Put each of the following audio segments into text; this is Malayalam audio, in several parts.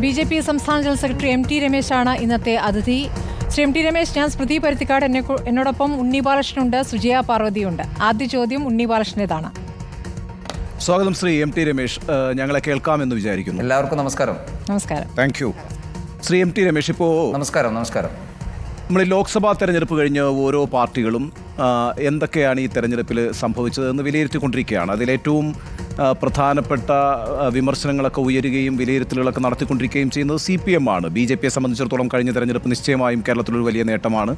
BJP സംസ്ഥാന ജനറൽ സെക്രട്ടറി MT രമേശാണ് ഇന്നത്തെ അതിഥി. ശ്രീ MT രമേശ്, ഞാൻ സ്മൃതി പരുത്തിക്കാട്, എന്നോടൊപ്പം ഉണ്ണി ബാലകൃഷ്ണനുണ്ട്, സുജയ പാർവതിയുണ്ട്. ആദ്യ ചോദ്യം ഉണ്ണി ബാലകൃഷ്ണൻ്റേതാണ്. സ്വാഗതം ശ്രീ MT രമേശ്. ഞങ്ങളെ കേൾക്കാമെന്ന് വിചാരിക്കുന്നു. എല്ലാവർക്കും നമസ്കാരം. നമസ്കാരം. Thank you. Shri MT Ramesh, ഇപ്പോൾ നമസ്കാരം. നമ്മൾ ലോക്സഭാ തെരഞ്ഞെടുപ്പ് കഴിഞ്ഞ് ഓരോ പാർട്ടികളും എന്തൊക്കെയാണ് ഈ തെരഞ്ഞെടുപ്പിൽ സംഭവിച്ചതെന്ന് വിലയിരുത്തിക്കൊണ്ടിരിക്കുകയാണ്. അതിലേറ്റവും പ്രധാനപ്പെട്ട വിമർശനങ്ങളൊക്കെ ഉയരുകയും വിലയിരുത്തലുകളൊക്കെ നടത്തിക്കൊണ്ടിരിക്കുകയും ചെയ്യുന്നത് CPM ആണ്. BJPയെ സംബന്ധിച്ചിടത്തോളം കഴിഞ്ഞ തെരഞ്ഞെടുപ്പ് നിശ്ചയമായും കേരളത്തിലൊരു വലിയ നേട്ടമാണ്.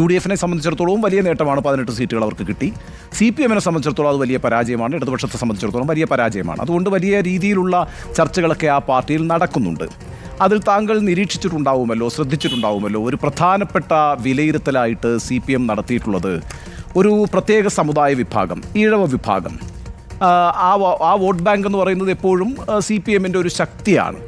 UDFനെ സംബന്ധിച്ചിടത്തോളം വലിയ നേട്ടമാണ്, 18 സീറ്റുകൾ അവർക്ക് കിട്ടി. CPMനെ സംബന്ധിച്ചിടത്തോളം അത് വലിയ പരാജയമാണ്, ഇടതുപക്ഷത്തെ സംബന്ധിച്ചിടത്തോളം വലിയ പരാജയമാണ്. അതുകൊണ്ട് വലിയ രീതിയിലുള്ള ചർച്ചകളൊക്കെ ആ പാർട്ടിയിൽ നടക്കുന്നുണ്ട്. അതിൽ താങ്കൾ നിരീക്ഷിച്ചിട്ടുണ്ടാവുമല്ലോ, ശ്രദ്ധിച്ചിട്ടുണ്ടാവുമല്ലോ, ഒരു പ്രധാനപ്പെട്ട വിലയിരുത്തലായിട്ട് CPM നടത്തിയിട്ടുള്ളത് ഒരു പ്രത്യേക സമുദായ വിഭാഗം, ഈഴവ വിഭാഗം, ആ വോട്ട് ബാങ്ക് എന്ന് പറയുന്നത് എപ്പോഴും CPMൻ്റെ ഒരു ശക്തിയാണ്.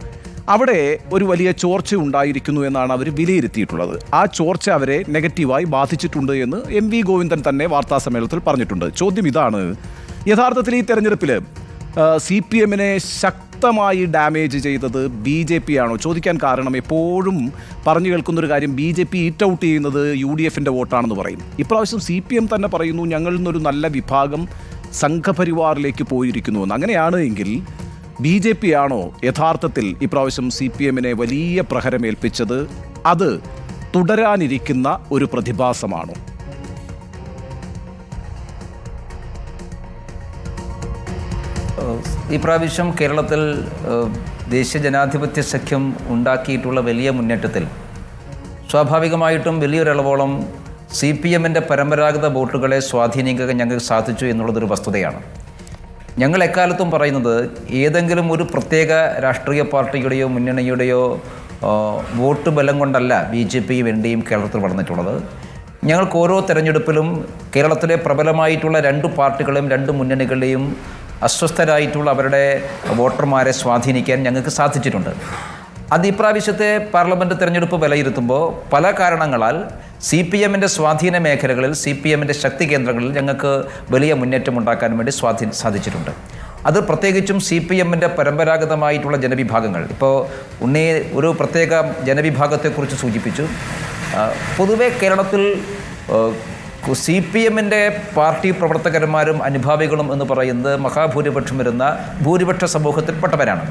അവിടെ ഒരു വലിയ ചോർച്ച ഉണ്ടായിരിക്കുന്നു എന്നാണ് അവർ വിലയിരുത്തിയിട്ടുള്ളത്. ആ ചോർച്ച അവരെ നെഗറ്റീവായി ബാധിച്ചിട്ടുണ്ട് എന്ന് MV ഗോവിന്ദൻ തന്നെ വാർത്താസമ്മേളനത്തിൽ പറഞ്ഞിട്ടുണ്ട്. ചോദ്യം ഇതാണ്, യഥാർത്ഥത്തിൽ ഈ തെരഞ്ഞെടുപ്പിൽ CPMനെ ശക്തമായി ഡാമേജ് ചെയ്തത് BJP ആണോ? ചോദിക്കാൻ കാരണം എപ്പോഴും പറഞ്ഞു കേൾക്കുന്നൊരു കാര്യം, BJP ഈറ്റ് ഔട്ട് ചെയ്യുന്നത് UDFൻ്റെ വോട്ടാണെന്ന് പറയും. ഇപ്രാവശ്യം CPM തന്നെ പറയുന്നു ഞങ്ങളിൽ നിന്നൊരു നല്ല വിഭാഗം സംഘപരിവാറിലേക്ക് പോയിരിക്കുന്നുവെന്ന്. അങ്ങനെയാണ് എങ്കിൽ BJP ആണോ യഥാർത്ഥത്തിൽ ഇപ്രാവശ്യം CPMനെ വലിയ പ്രഹരമേൽപ്പിച്ചത്? അത് തുടരാനിരിക്കുന്ന ഒരു പ്രതിഭാസമാണോ? ഈ പ്രാവശ്യം കേരളത്തിൽ ദേശീയ ജനാധിപത്യ സഖ്യം ഉണ്ടാക്കിയിട്ടുള്ള വലിയ മുന്നേറ്റത്തിൽ സ്വാഭാവികമായിട്ടും വലിയൊരളവോളം CPMൻ്റെ പരമ്പരാഗത വോട്ടുകളെ സ്വാധീനിക്കാൻ ഞങ്ങൾക്ക് സാധിച്ചു എന്നുള്ളതൊരു വസ്തുതയാണ്. ഞങ്ങൾ എക്കാലത്തും പറയുന്നത് ഏതെങ്കിലും ഒരു പ്രത്യേക രാഷ്ട്രീയ പാർട്ടിയുടെയോ മുന്നണിയുടെയോ വോട്ട് ബലം കൊണ്ടല്ല BJPയും NDയും കേരളത്തിൽ വളർന്നിട്ടുള്ളത്. ഞങ്ങൾക്ക് ഓരോ തെരഞ്ഞെടുപ്പിലും കേരളത്തിലെ പ്രബലമായിട്ടുള്ള 2 പാർട്ടികളെയും 2 മുന്നണികളെയും അസ്വസ്ഥരായിട്ടുള്ള അവരുടെ വോട്ടർമാരെ സ്വാധീനിക്കാൻ ഞങ്ങൾക്ക് സാധിച്ചിട്ടുണ്ട്. അത് ഇപ്രാവശ്യത്തെ പാർലമെൻറ്റ് തെരഞ്ഞെടുപ്പ് വിലയിരുത്തുമ്പോൾ പല കാരണങ്ങളാൽ CPMൻ്റെ സ്വാധീന മേഖലകളിൽ, CPMൻ്റെ ശക്തി കേന്ദ്രങ്ങളിൽ ഞങ്ങൾക്ക് വലിയ മുന്നേറ്റം ഉണ്ടാക്കാൻ വേണ്ടി സാധിച്ചിട്ടുണ്ട്. അത് പ്രത്യേകിച്ചും CPMൻ്റെ പരമ്പരാഗതമായിട്ടുള്ള ജനവിഭാഗങ്ങൾ. ഇപ്പോൾ ഉണ്ണി ഒരു പ്രത്യേക ജനവിഭാഗത്തെക്കുറിച്ച് സൂചിപ്പിച്ചു. പൊതുവെ കേരളത്തിൽ CPMൻ്റെ പാർട്ടി പ്രവർത്തകന്മാരും അനുഭാവികളും എന്ന് പറയുന്നത് മഹാഭൂരിപക്ഷം വരുന്ന ഭൂരിപക്ഷ സമൂഹത്തിൽപ്പെട്ടവരാണ്.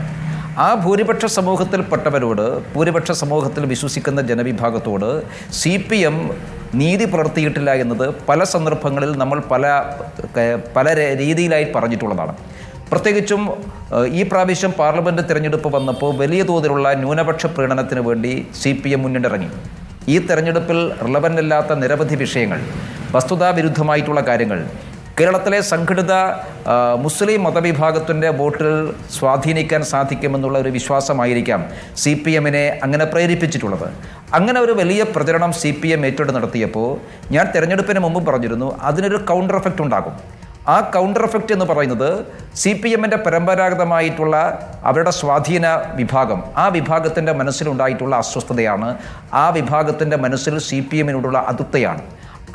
ആ ഭൂരിപക്ഷ സമൂഹത്തിൽപ്പെട്ടവരോട്, ഭൂരിപക്ഷ സമൂഹത്തിൽ വിശ്വസിക്കുന്ന ജനവിഭാഗത്തോട് CPM നീതി പുലർത്തിയിട്ടില്ല എന്നത് പല സന്ദർഭങ്ങളിൽ നമ്മൾ പല രീതിയിലായി പറഞ്ഞിട്ടുള്ളതാണ്. പ്രത്യേകിച്ചും ഈ പ്രാവശ്യം പാർലമെൻറ്റ് തിരഞ്ഞെടുപ്പ് വന്നപ്പോൾ വലിയ തോതിലുള്ള ന്യൂനപക്ഷ പ്രീണനത്തിന് വേണ്ടി CPM മുന്നിട്ടിറങ്ങി. ഈ തെരഞ്ഞെടുപ്പിൽ റിലവൻ്റ് അല്ലാത്ത നിരവധി വിഷയങ്ങൾ, വസ്തുതാവിരുദ്ധമായിട്ടുള്ള കാര്യങ്ങൾ, കേരളത്തിലെ സംഘടിത മുസ്ലിം മതവിഭാഗത്തിൻ്റെ വോട്ടിൽ സ്വാധീനിക്കാൻ സാധിക്കുമെന്നുള്ള ഒരു വിശ്വാസമായിരിക്കാം CPMനെ അങ്ങനെ പ്രേരിപ്പിച്ചിട്ടുള്ളത്. അങ്ങനെ ഒരു വലിയ പ്രചരണം CPM ഏറ്റെടുത്ത് നടത്തിയപ്പോൾ ഞാൻ തെരഞ്ഞെടുപ്പിന് മുമ്പ് പറഞ്ഞിരുന്നു അതിനൊരു കൗണ്ടർ എഫക്റ്റ് ഉണ്ടാകും. ആ കൗണ്ടർ എഫക്റ്റ് എന്ന് പറയുന്നത് CPMൻ്റെ പരമ്പരാഗതമായിട്ടുള്ള അവരുടെ സ്വാധീന വിഭാഗം, ആ വിഭാഗത്തിൻ്റെ മനസ്സിലുണ്ടായിട്ടുള്ള അസ്വസ്ഥതയാണ്. ആ വിഭാഗത്തിൻ്റെ മനസ്സിൽ CPMനോടുള്ള അതൃപ്തിയാണ്.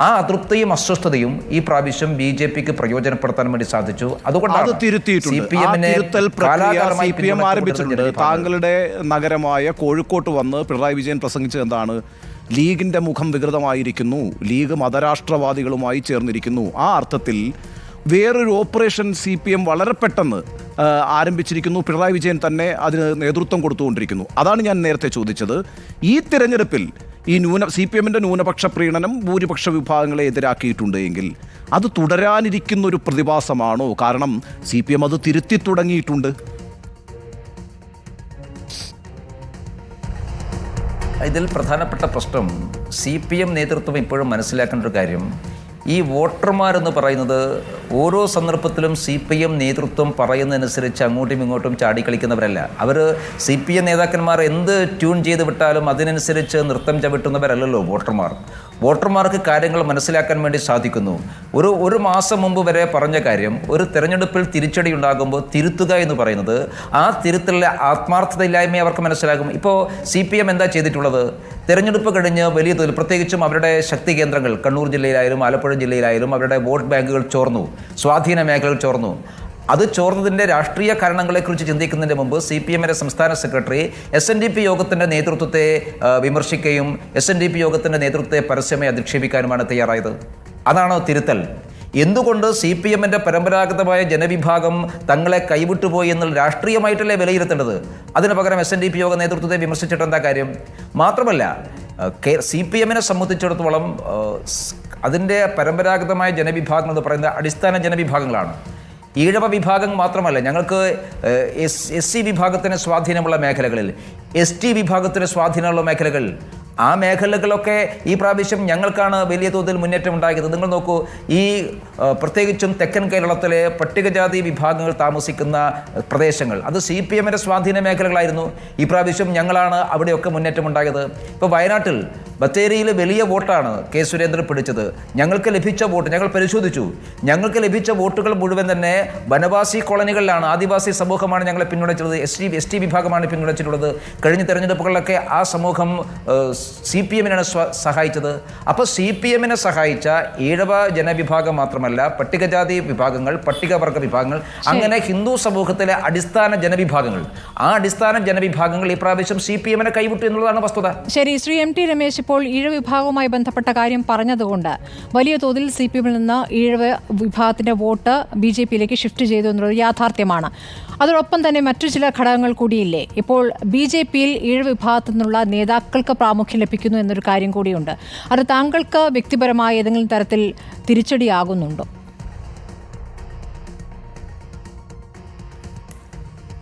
ആ അതൃപ്തിയും അസ്വസ്ഥതയും ഈ പ്രാവശ്യം BJPക്ക് പ്രയോജനപ്പെടുത്താൻ വേണ്ടി സാധിച്ചു. അതുകൊണ്ടാണ് CPM ആരംഭിച്ചിട്ടുണ്ട്. താങ്കളുടെ നഗരമായ കോഴിക്കോട്ട് വന്ന് പിണറായി വിജയൻ പ്രസംഗിച്ചത് എന്താണ്? ലീഗിൻ്റെ മുഖം വികൃതമായിരിക്കുന്നു, ലീഗ് മതരാഷ്ട്രവാദികളുമായി ചേർന്നിരിക്കുന്നു. ആ അർത്ഥത്തിൽ വേറൊരു ഓപ്പറേഷൻ CPM വളരെ പെട്ടെന്ന് ആരംഭിച്ചിരിക്കുന്നു. പിണറായി വിജയൻ തന്നെ അതിന് നേതൃത്വം കൊടുത്തുകൊണ്ടിരിക്കുന്നു. അതാണ് ഞാൻ നേരത്തെ ചോദിച്ചത്. ഈ തിരഞ്ഞെടുപ്പിൽ ഈ CPMൻ്റെ ന്യൂനപക്ഷ പ്രീണനം ഭൂരിപക്ഷ വിഭാഗങ്ങളെ എതിരാക്കിയിട്ടുണ്ട് എങ്കിൽ അത് തുടരാനിരിക്കുന്നൊരു പ്രതിഭാസമാണോ? കാരണം CPM അത് തിരുത്തി തുടങ്ങിയിട്ടുണ്ട്. ഇതിൽ പ്രധാനപ്പെട്ട പ്രശ്നം CPM നേതൃത്വം ഇപ്പോഴും മനസ്സിലാക്കേണ്ട ഒരു കാര്യം, ഈ വോട്ടർമാരെന്ന് പറയുന്നത് ഓരോ സന്ദർഭത്തിലും CPM നേതൃത്വം പറയുന്നതനുസരിച്ച് അങ്ങോട്ടും ഇങ്ങോട്ടും ചാടിക്കളിക്കുന്നവരല്ല. അവർ CPM നേതാക്കന്മാർ എന്ത് ട്യൂൺ ചെയ്ത് വിട്ടാലും അതിനനുസരിച്ച് നൃത്തം ചവിട്ടുന്നവരല്ലല്ലോ വോട്ടർമാർ. വോട്ടർമാർക്ക് കാര്യങ്ങൾ മനസ്സിലാക്കാൻ വേണ്ടി സാധിക്കുന്നു. ഒരു മാസം മുമ്പ് വരെ പറഞ്ഞ കാര്യം ഒരു തെരഞ്ഞെടുപ്പിൽ തിരിച്ചടി ഉണ്ടാകുമ്പോൾ തിരുത്തുക എന്ന് പറയുന്നത് ആ തിരുത്തലിലെ ആത്മാർത്ഥതയില്ലായ്മയെ അവർക്ക് മനസ്സിലാകും. ഇപ്പോൾ CPM എന്താ ചെയ്തിട്ടുള്ളത്? തെരഞ്ഞെടുപ്പ് കഴിഞ്ഞ് വലിയ തോതിൽ പ്രത്യേകിച്ചും അവരുടെ ശക്തി കേന്ദ്രങ്ങൾ കണ്ണൂർ ജില്ലയിലായാലും ആലപ്പുഴ ജില്ലയിലായാലും അവരുടെ വോട്ട് ബാങ്കുകൾ ചോർന്നു, സ്വാധീന മേഖലകൾ ചോർന്നു. അത് ചോർന്നതിൻ്റെ രാഷ്ട്രീയ കാരണങ്ങളെക്കുറിച്ച് ചിന്തിക്കുന്നതിന് മുമ്പ് CPM-ന്റെ സംസ്ഥാന സെക്രട്ടറി SNDP യോഗത്തിൻ്റെ നേതൃത്വത്തെ വിമർശിക്കുകയും SNDP യോഗത്തിൻ്റെ നേതൃത്വത്തെ പരസ്യമായി അധിക്ഷേപിക്കാനുമാണ് തയ്യാറായത്. അതാണോ തിരുത്തൽ? എന്തുകൊണ്ട് CPM-ന്റെ പരമ്പരാഗതമായ ജനവിഭാഗം തങ്ങളെ കൈവിട്ടുപോയി എന്നുള്ള രാഷ്ട്രീയമായിട്ടല്ലേ വിലയിരുത്തേണ്ടത്? അതിന് പകരം SNDP യോഗ നേതൃത്വത്തെ വിമർശിച്ചിട്ട് എന്താ കാര്യം? മാത്രമല്ല CPM-നെ സംബന്ധിച്ചിടത്തോളം അതിൻ്റെ പരമ്പരാഗതമായ ജനവിഭാഗങ്ങൾ എന്ന് പറയുന്നത് അടിസ്ഥാന ജനവിഭാഗങ്ങളാണ്. ഈഴവ വിഭാഗം മാത്രമല്ല, ഞങ്ങൾക്ക് SC വിഭാഗത്തിന് സ്വാധീനമുള്ള മേഖലകളിൽ, ST വിഭാഗത്തിന് സ്വാധീനമുള്ള മേഖലകൾ, ആ മേഖലകളൊക്കെ ഈ പ്രാവശ്യം ഞങ്ങൾക്കാണ് വലിയ തോതിൽ മുന്നേറ്റം ഉണ്ടായത്. നിങ്ങൾ നോക്കൂ, ഈ പ്രത്യേകിച്ചും തെക്കൻ കേരളത്തിലെ പട്ടികജാതി വിഭാഗങ്ങൾ താമസിക്കുന്ന പ്രദേശങ്ങൾ അത് CPM-ന്റെ സ്വാധീന മേഖലകളായിരുന്നു. ഈ പ്രാവശ്യം ഞങ്ങളാണ് അവിടെയൊക്കെ മുന്നേറ്റം ഉണ്ടായത്. ഇപ്പോൾ വയനാട്ടിൽ ബത്തേരിയിൽ വലിയ വോട്ടാണ് K. സുരേന്ദ്രൻ പിടിച്ചത്. ഞങ്ങൾക്ക് ലഭിച്ച വോട്ട് ഞങ്ങൾ പരിശോധിച്ചു. ഞങ്ങൾക്ക് ലഭിച്ച വോട്ടുകൾ മുഴുവൻ തന്നെ വനവാസി കോളനികളിലാണ്. ആദിവാസി സമൂഹമാണ് ഞങ്ങളെ പിന്തുണച്ചിട്ടുള്ളത്. ST വിഭാഗമാണ് പിന്തുണച്ചിട്ടുള്ളത്. കഴിഞ്ഞ തെരഞ്ഞെടുപ്പുകളിലൊക്കെ ആ സമൂഹം CPM-നാണ് സഹായിച്ചത്. അപ്പോൾ CPM-നെ സഹായിച്ച ഈഴവ ജനവിഭാഗം മാത്രമല്ല, പട്ടികജാതി വിഭാഗങ്ങൾ, പട്ടികവർഗ വിഭാഗങ്ങൾ, അങ്ങനെ ഹിന്ദു സമൂഹത്തിലെ അടിസ്ഥാന ജനവിഭാഗങ്ങൾ, ആ അടിസ്ഥാന ജനവിഭാഗങ്ങൾ ഈ പ്രാവശ്യം CPM-നെ കൈവിട്ടു എന്നുള്ളതാണ് വസ്തുത. ശരി, ശ്രീ MT രമേശ്, ഇപ്പോൾ ഈഴവ വിഭാഗവുമായി ബന്ധപ്പെട്ട കാര്യം പറഞ്ഞതുകൊണ്ട് വലിയ തോതിൽ CPM-ൽ നിന്ന് ഈഴവ വിഭാഗത്തിന്റെ വോട്ട് BJP-യിലേക്ക് ഷിഫ്റ്റ് ചെയ്തു എന്നുള്ളത് യാഥാർത്ഥ്യമാണ്. അതോടൊപ്പം തന്നെ മറ്റു ചില ഘടകങ്ങൾ കൂടിയില്ലേ? ഇപ്പോൾ BJP-യിൽ ഈഴവ വിഭാഗത്തു നിന്നുള്ള നേതാക്കൾക്ക് പ്രാമുഖ്യം ലഭിക്കുന്നു എന്നൊരു കാര്യം കൂടിയുണ്ട്. അത് താങ്കൾക്ക് വ്യക്തിപരമായ ഏതെങ്കിലും തരത്തിൽ തിരിച്ചടിയാകുന്നുണ്ടോ?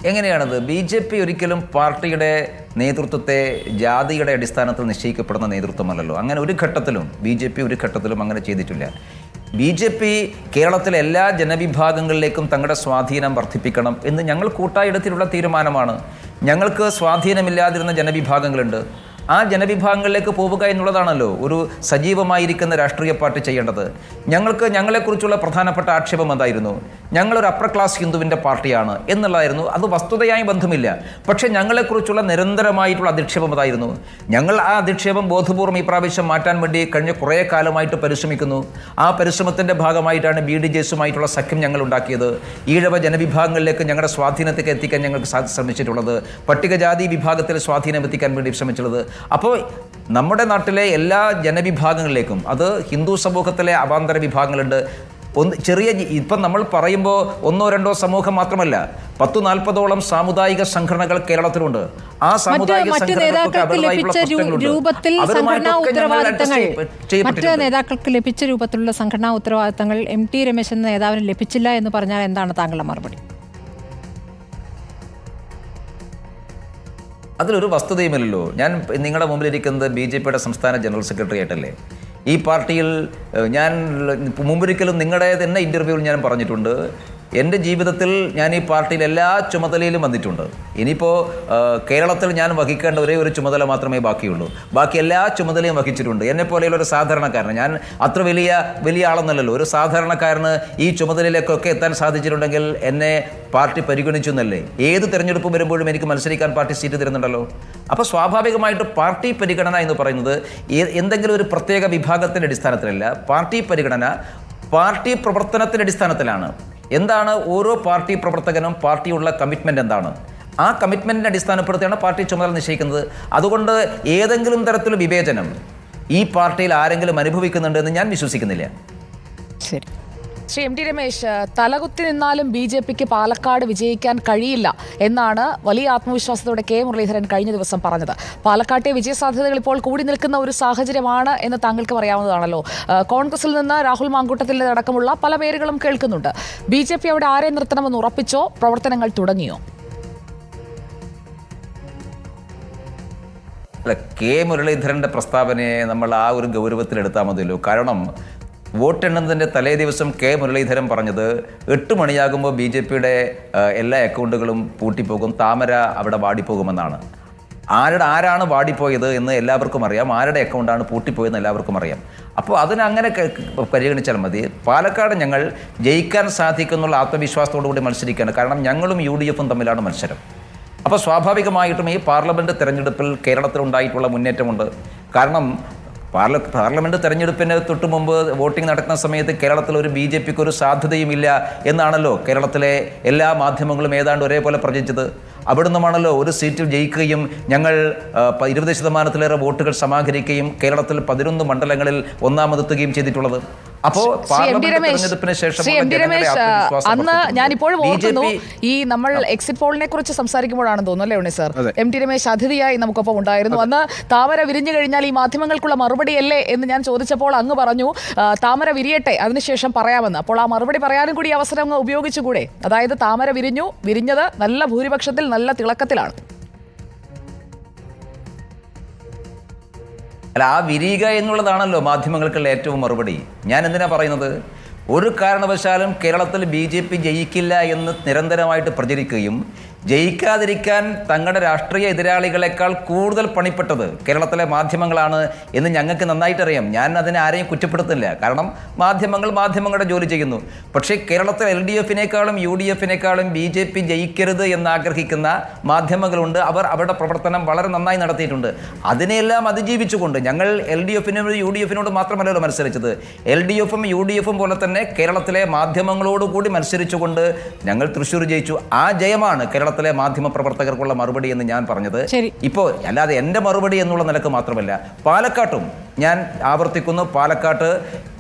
എങ്ങനെയാണത്? BJP ഒരിക്കലും പാർട്ടിയുടെ നേതൃത്വത്തെ ജാതിയുടെ അടിസ്ഥാനത്തിൽ നിശ്ചയിക്കപ്പെടുന്ന നേതൃത്വമല്ലല്ലോ. അങ്ങനെ ഒരു ഘട്ടത്തിലും BJP ഒരു ഘട്ടത്തിലും അങ്ങനെ ചെയ്തിട്ടില്ല. BJP കേരളത്തിലെ എല്ലാ ജനവിഭാഗങ്ങളിലേക്കും തങ്ങളുടെ സ്വാധീനം വർദ്ധിപ്പിക്കണം എന്ന് ഞങ്ങൾ കൂട്ടായി എടുത്തിട്ടുള്ള തീരുമാനമാണ്. ഞങ്ങൾക്ക് സ്വാധീനമില്ലാതിരുന്ന ജനവിഭാഗങ്ങളുണ്ട്. ആ ജനവിഭാഗങ്ങളിലേക്ക് പോവുക എന്നുള്ളതാണല്ലോ ഒരു സജീവമായിരിക്കുന്ന രാഷ്ട്രീയ പാർട്ടി ചെയ്യേണ്ടത്. ഞങ്ങളെക്കുറിച്ചുള്ള പ്രധാനപ്പെട്ട ആക്ഷേപം എന്തായിരുന്നു? ഞങ്ങളൊരു അപ്പർ ക്ലാസ് ഹിന്ദുവിൻ്റെ പാർട്ടിയാണ് എന്നുള്ളതായിരുന്നു. അത് വസ്തുതയായി ബന്ധമില്ല. പക്ഷേ ഞങ്ങളെക്കുറിച്ചുള്ള നിരന്തരമായിട്ടുള്ള അധിക്ഷേപം അതായിരുന്നു. ഞങ്ങൾ ആ അധിക്ഷേപം ബോധപൂർവ്വം ഈ പ്രാവശ്യം മാറ്റാൻ വേണ്ടി കഴിഞ്ഞ കുറേ കാലമായിട്ട് പരിശ്രമിക്കുന്നു. ആ പരിശ്രമത്തിൻ്റെ ഭാഗമായിട്ടാണ് BDJസുമായിട്ടുള്ള സഖ്യം ഞങ്ങൾ ഉണ്ടാക്കിയത്. ഈഴവ ജനവിഭാഗങ്ങളിലേക്ക് ഞങ്ങളുടെ സ്വാധീനത്തേക്ക് എത്തിക്കാൻ ഞങ്ങൾക്ക് ശ്രമിച്ചിട്ടുള്ളത്. പട്ടികജാതി വിഭാഗത്തിൽ സ്വാധീനം എത്തിക്കാൻ വേണ്ടി ശ്രമിച്ചുള്ളത്. അപ്പോൾ നമ്മുടെ നാട്ടിലെ എല്ലാ ജനവിഭാഗങ്ങളിലേക്കും, അത് ഹിന്ദു സമൂഹത്തിലെ അവാന്തര വിഭാഗങ്ങളുണ്ട്. ചെറിയ ഇപ്പം നമ്മൾ പറയുമ്പോൾ 1-2 സമൂഹം മാത്രമല്ല, 10-40ഓളം സാമുദായിക സംഘടനകൾ കേരളത്തിലുണ്ട്. ആ സാമുദായിക മറ്റ് നേതാക്കൾക്ക് ലഭിച്ച രൂപത്തിലുള്ള സംഘടനാ ഉത്തരവാദിത്തങ്ങൾ MT രമേശ് എന്ന നേതാവിന് ലഭിച്ചില്ല എന്ന് പറഞ്ഞാൽ എന്താണ് താങ്കളുടെ മറുപടി? അതിലൊരു വസ്തുതയുമില്ലല്ലോ. ഞാൻ നിങ്ങളുടെ മുമ്പിലിരിക്കുന്നത് BJP-യുടെ സംസ്ഥാന ജനറൽ സെക്രട്ടറി ആയിട്ടല്ലേ. ഈ പാർട്ടിയിൽ ഞാൻ മുമ്പൊരിക്കലും നിങ്ങളുടെ തന്നെ ഇൻ്റർവ്യൂവിൽ ഞാൻ പറഞ്ഞിട്ടുണ്ട്, എൻ്റെ ജീവിതത്തിൽ ഞാൻ ഈ പാർട്ടിയിൽ എല്ലാ ചുമതലയിലും വന്നിട്ടുണ്ട്. ഇനിയിപ്പോൾ കേരളത്തിൽ ഞാൻ വഹിക്കേണ്ട ഒരേ ഒരു ചുമതല മാത്രമേ ബാക്കിയുള്ളൂ. ബാക്കി എല്ലാ ചുമതലയും വഹിച്ചിട്ടുണ്ട്. എന്നെപ്പോലെയുള്ള ഒരു സാധാരണക്കാരന്, ഞാൻ അത്ര വലിയ ആളെന്നല്ലല്ലോ, ഒരു സാധാരണക്കാരന് ഈ ചുമതലയിലേക്കൊക്കെ എത്താൻ സാധിച്ചിട്ടുണ്ടെങ്കിൽ എന്നെ പാർട്ടി പരിഗണിച്ചു എന്നല്ലേ. ഏത് തിരഞ്ഞെടുപ്പ് വരുമ്പോഴും എനിക്ക് മത്സരിക്കാൻ പാർട്ടി സീറ്റ് തരുന്നുണ്ടല്ലോ. അപ്പോൾ സ്വാഭാവികമായിട്ട് പാർട്ടി പരിഗണന എന്ന് പറയുന്നത് എന്തെങ്കിലും ഒരു പ്രത്യേക വിഭാഗത്തിൻ്റെ അടിസ്ഥാനത്തിലല്ല. പാർട്ടി പരിഗണന പാർട്ടി പ്രവർത്തനത്തിൻ്റെ അടിസ്ഥാനത്തിലാണ്. എന്താണ് ഓരോ പാർട്ടി പ്രവർത്തകനും പാർട്ടിയുള്ള കമ്മിറ്റ്മെൻറ്റ് എന്താണ്? ആ കമ്മിറ്റ്മെൻറ്റിനെ അടിസ്ഥാനപ്പെടുത്തിയാണ് പാർട്ടി ചുമതല നിശ്ചയിക്കുന്നത്. അതുകൊണ്ട് ഏതെങ്കിലും തരത്തിലുള്ള വിവേചനം ഈ പാർട്ടിയിൽ ആരെങ്കിലും അനുഭവിക്കുന്നുണ്ടെന്ന് ഞാൻ വിശ്വസിക്കുന്നില്ല. ശരി, ശ്രീ MT രമേശ്, തലകുത്തി നിന്നാലും BJPക്ക് പാലക്കാട് വിജയിക്കാൻ കഴിയില്ല എന്നാണ് വലിയ ആത്മവിശ്വാസത്തോടെ K. മുരളീധരൻ കഴിഞ്ഞ ദിവസം പറഞ്ഞത്. പാലക്കാട്ടെ വിജയസാധ്യതകൾ ഇപ്പോൾ കൂടി നിൽക്കുന്ന ഒരു സാഹചര്യമാണ് എന്ന് താങ്കൾക്ക് പറയാവുന്നതാണല്ലോ. കോൺഗ്രസിൽ നിന്ന് രാഹുൽ മാങ്കൂട്ടത്തിൽ അടക്കമുള്ള പല പേരുകളും കേൾക്കുന്നുണ്ട്. BJP അവിടെ ആരെ നിർത്തണമെന്ന് ഉറപ്പിച്ചോ? പ്രവർത്തനങ്ങൾ തുടങ്ങിയോ? അല്ല, K. മുരളീധരൻ്റെ പ്രസ്താവനയെ നമ്മൾ ആ ഒരു ഗൗരവത്തിലെടുത്താൽ മതിയല്ലോ. കാരണം വോട്ടെണ്ണുന്നതിൻ്റെ തലേ ദിവസം K. മുരളീധരൻ പറഞ്ഞത് 8 മണിയാകുമ്പോൾ BJPയുടെ എല്ലാ അക്കൗണ്ടുകളും പൂട്ടിപ്പോകും, താമര അവിടെ വാടിപ്പോകുമെന്നാണ്. ആരാണ് വാടിപ്പോയത് എന്ന് എല്ലാവർക്കും അറിയാം, ആരുടെ അക്കൗണ്ടാണ് പൂട്ടിപ്പോയെന്ന് എല്ലാവർക്കും അറിയാം. അപ്പോൾ അതിനങ്ങനെ പരിഗണിച്ചാൽ മതി. പാലക്കാട് ഞങ്ങൾ ജയിക്കാൻ സാധിക്കുന്നുള്ള ആത്മവിശ്വാസത്തോടു കൂടി മത്സരിക്കുകയാണ്. കാരണം ഞങ്ങളും UDF-ഉം തമ്മിലാണ് മത്സരം. അപ്പോൾ സ്വാഭാവികമായിട്ടും ഈ പാർലമെൻറ്റ് തെരഞ്ഞെടുപ്പിൽ കേരളത്തിലുണ്ടായിട്ടുള്ള മുന്നേറ്റമുണ്ട്. കാരണം പാർലമെന്റ് തെരഞ്ഞെടുപ്പിന് തൊട്ട് മുമ്പ് വോട്ടിംഗ് നടക്കുന്ന സമയത്ത് കേരളത്തിൽ ഒരു BJPക്ക് ഒരു സാധ്യതയുമില്ല എന്നാണല്ലോ കേരളത്തിലെ എല്ലാ മാധ്യമങ്ങളും ഏതാണ്ട് ഒരേപോലെ പ്രചരിച്ചത്. അവിടുന്നുമാണല്ലോ ഒരു സീറ്റിൽ ജയിക്കുകയും ഞങ്ങൾ 20% വോട്ടുകൾ സമാഹരിക്കുകയും കേരളത്തിൽ 11 മണ്ഡലങ്ങളിൽ ഒന്നാമതെത്തുകയും ചെയ്തിട്ടുള്ളത്. അപ്പോൾ തെരഞ്ഞെടുപ്പിന് ശേഷം അന്ന് ഞാൻ ഇപ്പോഴും ഓർക്കുന്നു, ഈ നമ്മൾ എക്സിറ്റ് പോളിനെ കുറിച്ച് സംസാരിക്കുമ്പോഴാണ് തോന്നുന്നു അല്ലേ ഉണ്ണി സാർ, MT രമേശ് അതിഥിയായി നമുക്കൊപ്പം ഉണ്ടായിരുന്നു. അന്ന് താമര വിരിഞ്ഞു കഴിഞ്ഞാൽ ഈ മാധ്യമങ്ങൾക്കുള്ള മറുപടിയല്ലേ എന്ന് ഞാൻ ചോദിച്ചപ്പോൾ അങ്ങ് പറഞ്ഞു താമര വിരിയട്ടെ അതിനുശേഷം പറയാമെന്ന്. അപ്പോൾ ആ മറുപടി പറയാനും കൂടി അവസരം അങ്ങ് ഉപയോഗിച്ചുകൂടെ? അതായത് താമര വിരിഞ്ഞത് നല്ല ഭൂരിപക്ഷത്തിൽ, നല്ല തിളക്കത്തിലാണ്. അല്ല, ആ വിരിയുക എന്നുള്ളതാണല്ലോ മാധ്യമങ്ങൾക്കുള്ള ഏറ്റവും മറുപടി. ഞാൻ എന്തിനാ പറയുന്നത്, ഒരു കാരണവശാലും കേരളത്തിൽ BJP ജയിക്കില്ല എന്ന് നിരന്തരമായിട്ട് പ്രചരിക്കുകയും ജയിക്കാതിരിക്കാൻ തങ്ങളുടെ രാഷ്ട്രീയ എതിരാളികളെക്കാൾ കൂടുതൽ പണിപ്പെട്ടത് കേരളത്തിലെ മാധ്യമങ്ങളാണ് എന്ന് ഞങ്ങൾക്ക് നന്നായിട്ടറിയാം. ഞാൻ അതിനെ ആരെയും കുറ്റപ്പെടുത്തില്ല, കാരണം മാധ്യമങ്ങളുടെ ജോലി ചെയ്യുന്നു. പക്ഷേ കേരളത്തിൽ LDFിനേക്കാളും UDFിനേക്കാളും BJP ജയിക്കരുത് എന്നാഗ്രഹിക്കുന്ന മാധ്യമങ്ങളുണ്ട്. അവരുടെ പ്രവർത്തനം വളരെ നന്നായി നടത്തിയിട്ടുണ്ട്. അതിനെല്ലാം അതിജീവിച്ചുകൊണ്ട് ഞങ്ങൾ LDFിനോട് UDFിനോട് മാത്രമല്ലല്ലോ മത്സരിച്ചത്. LDFും UDFും പോലെ തന്നെ കേരളത്തിലെ മാധ്യമങ്ങളോടുകൂടി മത്സരിച്ചുകൊണ്ട് ഞങ്ങൾ തൃശ്ശൂർ ജയിച്ചു. ആ ജയമാണ് കേരളത്തിലെ മാധ്യമ പ്രവർത്തകർക്കുള്ള മറുപടി എന്ന് ഞാൻ പറഞ്ഞത്. ഇപ്പോൾ അല്ലാതെ എൻ്റെ മറുപടി എന്നുള്ള നിലക്ക് മാത്രമല്ല, പാലക്കാട്ടും ഞാൻ ആവർത്തിക്കുന്നു, പാലക്കാട്ട്